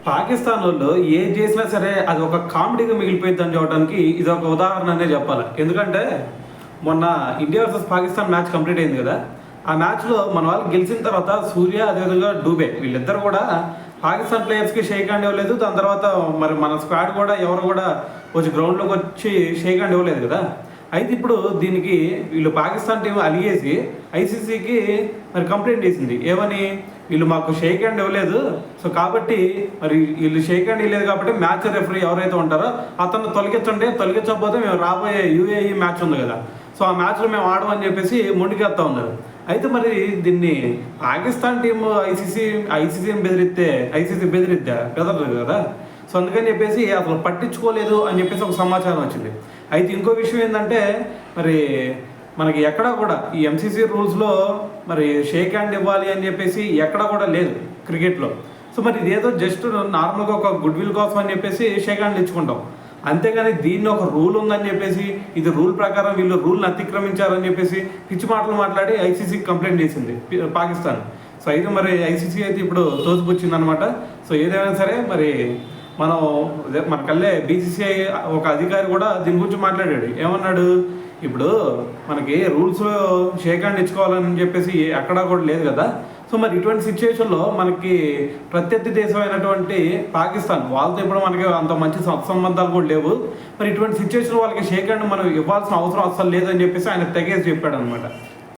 పాకిస్తాన్ వాళ్ళు ఏది చేసినా సరే అది ఒక కామెడీగా మిగిలిపోయిందని చెప్పడానికి ఇది ఒక ఉదాహరణ అనే చెప్పాలి. ఎందుకంటే మొన్న India versus Pakistan match complete అయింది కదా. ఆ మ్యాచ్లో మన వాళ్ళు గెలిచిన తర్వాత సూర్య అదేవిధంగా డూబే వీళ్ళిద్దరు కూడా పాకిస్తాన్ ప్లేయర్స్కి షేక్ హ్యాండ్ ఇవ్వలేదు. దాని తర్వాత మరి మన స్క్వాడ్ కూడా ఎవరు కూడా వచ్చి గ్రౌండ్లోకి వచ్చి షేక్ హ్యాండ్ ఇవ్వలేదు కదా. అయితే ఇప్పుడు దీనికి వీళ్ళు పాకిస్తాన్ టీం అలిగేసి ఐసీసీకి మరి కంప్లైంట్ చేసింది. ఏమని? వీళ్ళు మాకు షేక్ హ్యాండ్ ఇవ్వలేదు, సో కాబట్టి మరి వీళ్ళు షేక్ హ్యాండ్ ఇవ్వలేదు కాబట్టి మ్యాచ్ రెఫరీ ఎవరైతే ఉంటారో అతను తొలగించకపోతే మేము రాబోయే యూఏఈ మ్యాచ్ ఉంది కదా, సో ఆ మ్యాచ్లో మేము ఆడమని చెప్పేసి మొండికేస్తా ఉన్నారు. అయితే మరి దీన్ని పాకిస్తాన్ టీం ఐసీసీని బెదిరిద్దా కదా. సో అందుకని చెప్పేసి అసలు పట్టించుకోలేదు అని చెప్పేసి ఒక సమాచారం వచ్చింది. అయితే ఇంకో విషయం ఏంటంటే మరి మనకి ఎక్కడా కూడా ఈ ఎంసీసీ రూల్స్లో మరి షేక్ హ్యాండ్ ఇవ్వాలి అని చెప్పేసి ఎక్కడా కూడా లేదు క్రికెట్లో. సో మరి ఇదేదో జస్ట్ నార్మల్గా ఒక గుడ్ విల్ కోసం అని చెప్పేసి షేక్ హ్యాండ్ ఇచ్చుకుంటాం, అంతేగాని దీన్ని ఒక రూల్ ఉందని చెప్పేసి ఇది రూల్ ప్రకారం వీళ్ళు రూల్ని అతిక్రమించారని చెప్పేసి పిచ్చి మాటలు మాట్లాడి ఐసీసీకి కంప్లైంట్ చేసింది పాకిస్తాన్. సో అయితే మరి ఐసీసీ అయితే ఇప్పుడు తోసిపుచ్చింది అనమాట. సో ఏదైనా సరే మరి మన కల్లే బీసీసీఐ ఒక అధికారి కూడా దీని గురించి మాట్లాడాడు. ఏమన్నాడు? ఇప్పుడు మనకి రూల్స్లో షేక్ హ్యాండ్ ఇచ్చుకోవాలని చెప్పేసి ఎక్కడా కూడా లేదు కదా. సో మరి ఇటువంటి సిచ్యువేషన్లో మనకి ప్రత్యర్థి దేశం అయినటువంటి పాకిస్తాన్ వాళ్ళతో ఇప్పుడు మనకి అంత మంచి సత్సంబంధాలు కూడా లేవు. మరి ఇటువంటి సిచ్యువేషన్ వాళ్ళకి షేక్ హ్యాండ్ మనం ఇవ్వాల్సిన అవసరం అసలు లేదని చెప్పేసి ఆయన తెగేసి చెప్పాడు అనమాట.